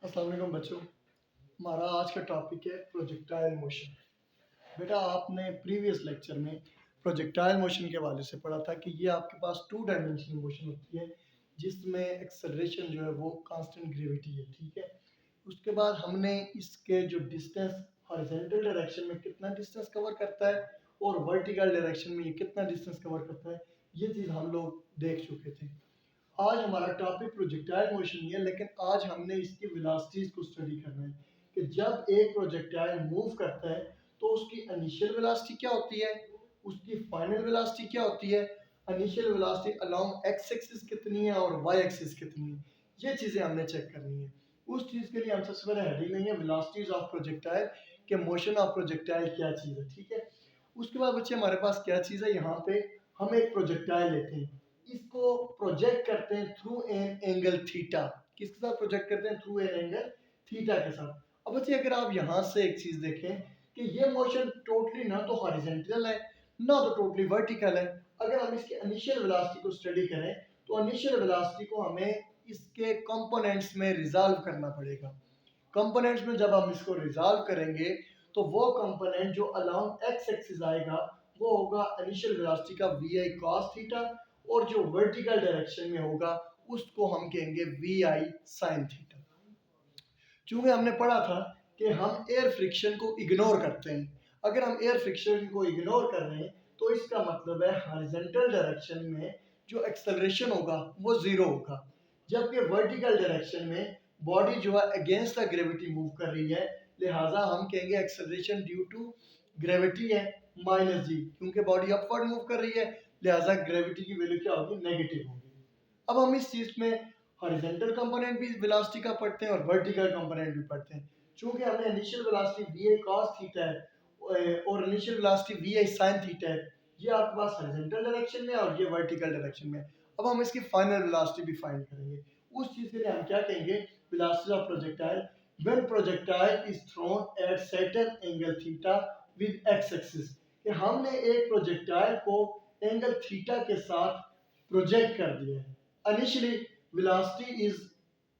अस्सलाम वालेकुम बच्चों। हमारा आज का टॉपिक है प्रोजेक्टाइल मोशन। बेटा आपने प्रीवियस लेक्चर में प्रोजेक्टाइल मोशन के हवाले से पढ़ा था कि ये आपके पास टू डायमेंशनल मोशन होती है जिसमें एक्सेलरेशन जो है वो कांस्टेंट ग्रेविटी है, ठीक है। उसके बाद हमने इसके जो डिस्टेंस हॉरिजॉन्टल डायरेक्शन में कितना डिस्टेंस कवर करता है और वर्टिकल डायरेक्शन में ये कितना डिस्टेंस कवर करता है, ये चीज़ हम लोग देख चुके थे। आज हमारा टॉपिक प्रोजेक्टाइल मोशन ही है, लेकिन आज हमने इसकी वेलोसिटीज को स्टडी करना है कि जब एक प्रोजेक्टाइल मूव करता है तो उसकी इनिशियल वेलोसिटी क्या होती है, उसकी फाइनल वेलोसिटी क्या होती है, initial velocity along x axis कितनी है और वाई एक्सिस कितनी है, ये चीज़ें हमने चेक करनी है। उस चीज़ के लिए हम सबसे पहले हेडिंग लेंगे वेलोसिटीज ऑफ प्रोजेक्टाइल के मोशन ऑफ प्रोजेक्टाइल क्या चीज़ है, ठीक है। उसके बाद बच्चे हमारे पास क्या चीज़ है, यहाँ पे हम एक प्रोजेक्टाइल लेते हैं, इसको प्रोजेक्ट करते हैं थ्रू एन एंगल थीटा। किसके साथ प्रोजेक्ट करते हैं? थ्रू एन एंगल थीटा के साथ। अब बच्चे अगर आप यहाँ से एक चीज देखें कि ये मोशन टोटली ना तो हॉरिजॉन्टल है ना तो टोटली वर्टिकल है। अगर हम इसके इनिशियल वेलोसिटी को स्टडी करें तो इनिशियल वेलोसिटी को हमें इसके कंपोनेंट्स में रिजॉल्व करना पड़ेगा। कंपोनेंट्स में जब हम इसको रिजॉल्व करेंगे तो वो कंपोनेंट जो अलोंग एक्स एक्सिस आएगा वो होगा इनिशियल वेलोसिटी का वी आई कॉस थीटा, और जो वर्टिकल डायरेक्शन में होगा उसको हम कहेंगे वी आई साइन थीटा। चूंकि हमने पढ़ा था कि हम एयर फ्रिक्शन को इग्नोर करते हैं, अगर हम एयर फ्रिक्शन को इग्नोर कर रहे हैं तो इसका मतलब है हॉरिजॉन्टल डायरेक्शन में जो एक्सेलरेशन होगा वो जीरो होगा, जबकि वर्टिकल डायरेक्शन में बॉडी जो है अगेंस्ट द ग्रेविटी मूव कर रही है, लिहाजा हम कहेंगे एक्सेलरेशन ड्यू टू ग्रेविटी है माइनस जी, क्योंकि बॉडी अपवर्ड मूव कर रही है लिहाजा ग्रेविटी की वैल्यू क्या होगी? नेगेटिव होगी। अब हम इस चीज में हॉरिजॉन्टल कंपोनेंट भी वेलोसिटी का पढ़ते हैं और वर्टिकल कंपोनेंट भी पढ़ते हैं। चूंकि हमने initial velocity V I cos theta है और initial velocity V I sin theta है, ये आपके पास हॉरिजॉन्टल डायरेक्शन में और ये वर्टिकल डायरेक्शन में। अब हम इसकी फाइनल वेलोसिटी भी फाइंड करेंगे। उस चीज के लिए हम क्या कहेंगे? Velocity of projectile when projectile is throne at certain angle theta with x axis, कि हमने एक प्रोजेक्टाइल को एंगल थीटा के साथ प्रोजेक्ट कर दिया है। इनिशियली वेलोसिटी इज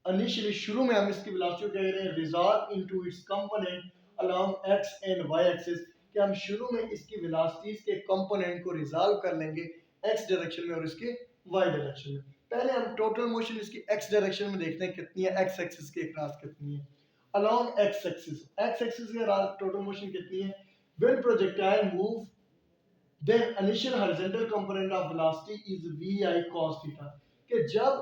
इनिशियली शुरू में हम इसकी वेलोसिटी को कह रहे हैं resolve into its component along X and Y axis, कि हम शुरू में इसकी वेलोसिटीज के कंपोनेंट को रिजॉल्व कर लेंगे एक्स डायरेक्शन में और इसके वाई डायरेक्शन में। पहले हम टोटल मोशन इसकी एक्स डायरेक्शन में देखते हैं कितनी है, एक्स एक्सिस के अक्रॉस कितनी है। अलोंग एक्स एक्सिस के टोटल मोशन कितनी है? When projectile move then initial horizontal component of velocity is vi cos theta, कि जब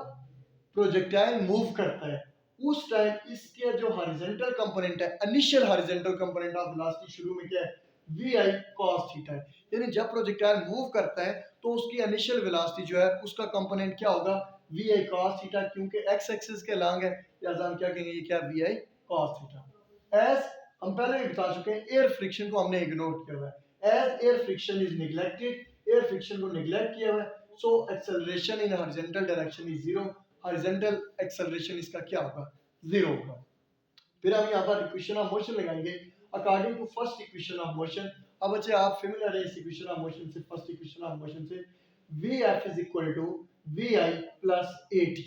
प्रोजेक्टाइल मूव करता है उस टाइम इसके जो हॉरिजॉन्टल कंपोनेंट है, initial horizontal component of velocity शुरू में क्या है? vi cos थीटा है। यानी जब प्रोजेक्टाइल मूव करता है तो उसकी इनिशियल वेलोसिटी जो है उसका कंपोनेंट क्या होगा? vi cos थीटा, क्योंकि x एक्सिस के लॉन्ग है लिहाजा हम क्या कहेंगे? ये क्या? vi cos theta. एज हम पहले ही बता चुके हैं एयर फ्रिक्शन को हमने इग्नोर किया हुआ है। As air friction is neglected, air friction को neglect किया हुआ है, so acceleration in horizontal direction is zero, horizontal acceleration इसका क्या होगा? Zero होगा। फिर हम यहाँ पर इक्वेशन ऑफ मोशन लगाएंगे according to first equation of motion. अब बच्चे आप फेमिलियर है इस इक्वेशन ऑफ मोशन से, फर्स्ट इक्वेशन ऑफ मोशन से, Vf is equal to Vi plus At।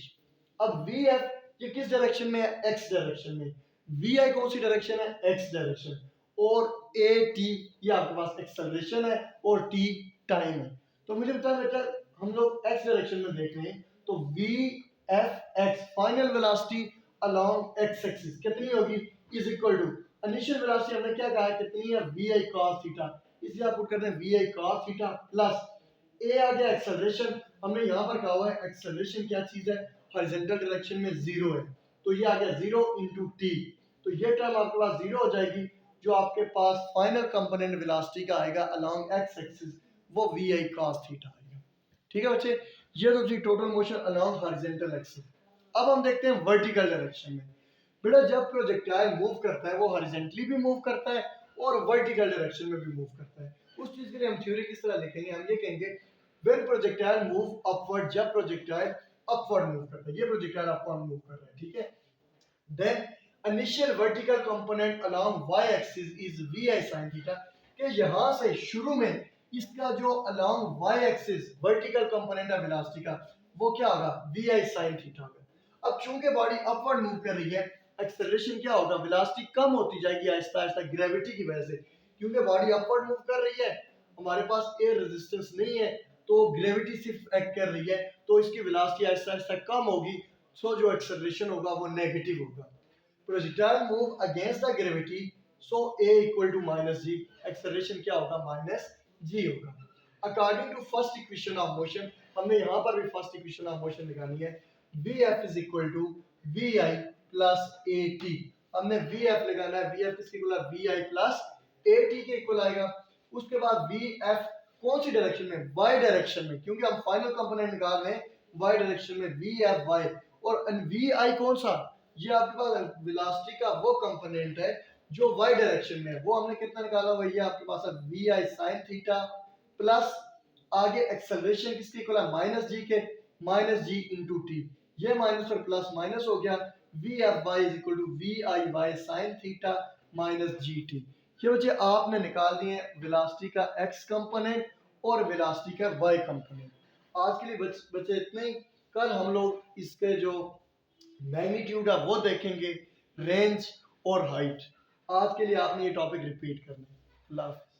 अब Vf ये किस डायरेक्शन में है? X डायरेक्शन में। Vi कौन सी डायरेक्शन है? X direction. और At ये आपके पास एक्सेलरेशन है और T टाइम है। तो मुझे बता बेटा हम लोग x डायरेक्शन में देख रहे हैं तो Vfx final velocity along x axis कितनी होगी? Is equal to initial velocity हमने क्या कहा है कितनी है? Vi cos थीटा, इसलिए आप पुट करते हैं Vi cos theta plus a आ गया एक्सेलरेशन, हमने यहाँ पर कहा हुआ है एक्सेलरेशन क्या चीज है? हॉरिजॉन्टल डायरेक्शन में जीरो है, तो ये आ गया जीरो इंटू टी, तो ये टर्म आपके पास जीरो हो जाएगी। जो आपके पास फाइनल कंपोनेंट वेलोसिटी का आएगा अलोंग एक्स एक्सिस वो vi cos थीटा आएगा। ठीक है बच्चे, ये तो थी total motion along horizontal axis. अब हम देखते हैं वर्टिकल डायरेक्शन में। बेटा जब प्रोजेक्टाइल मूव करता है वो हॉरिजॉन्टली भी मूव करता है और वर्टिकल डायरेक्शन में भी मूव करता है। उस चीज के लिए हम थ्योरी किस तरह लिखेंगे? हम ये कहेंगे व्हेन प्रोजेक्टाइल मूव अपवर्ड, जब प्रोजेक्टाइल अपवर्ड मूव करता है, ये प्रोजेक्टाइल अपवर्ड मूव कर रहा है, ठीक है। then initial vertical component along y axis is vi sin theta, कि यहां से शुरू में इसका जो along y axis vertical component है वेलोसिटी का वो क्या होगा? vi sin theta होगा। अब चूंकि बॉडी अपवर्ड मूव कर रही है एक्सेलरेशन क्या होगा, वेलोसिटी कम होती जाएगी आहिस्ता आहिस्ता ग्रेविटी की वजह से, क्योंकि बॉडी अपवर्ड मूव कर रही है, हमारे पास एयर रेजिस्टेंस नहीं है, तो ग्रेविटी सिर्फ एक्ट कर रही है, तो इसकी वेलोसिटी आहिस्ता आहिस्ता कम होगी, सो जो एक्सेलरेशन होगा वो नेगेटिव होगा। Projectile move against the gravity, so a equal to minus G, acceleration क्या होगा, माइनस जी होगा। According to first equation of motion, हमने यहाँ पर भी फर्स्ट इक्वेशन ऑफ मोशन निकालनी है, vf is equal to vi plus at। हमने vf लगाना है, vf किसके इक्वल है, vi प्लस at के इक्वल आएगा। उसके बाद vf कौन सी डायरेक्शन में, y डायरेक्शन में, क्योंकि हम फाइनल कंपोनेंट निकाल रहे हैं y डायरेक्शन में, vfy। और vi कौन सा, ये आपके पास वेलोसिटी का वो कंपोनेंट है जो y डायरेक्शन में है, वो हमने कितना निकाला हुआ, ये आपके पास है vi sin थीटा प्लस आगे एक्सेलरेशन किसके इक्वल है, माइनस जी के, माइनस जी इंटू टी, ये माइनस और प्लस माइनस हो गया, vfy is equal to viy sin theta minus gt। ये बच्चे आपने निकाल दिए वेलोसिटी का x कंपोनेंट और वेलोसिटी का y कंपोनेंट। आज के लिए बच्चे इतने ही, कल हम लोग इसके जो मैग्नीट्यूड है वो देखेंगे, रेंज और हाइट। आज के लिए आपने ये टॉपिक रिपीट करना है। अल्लाह हाफ़िज़।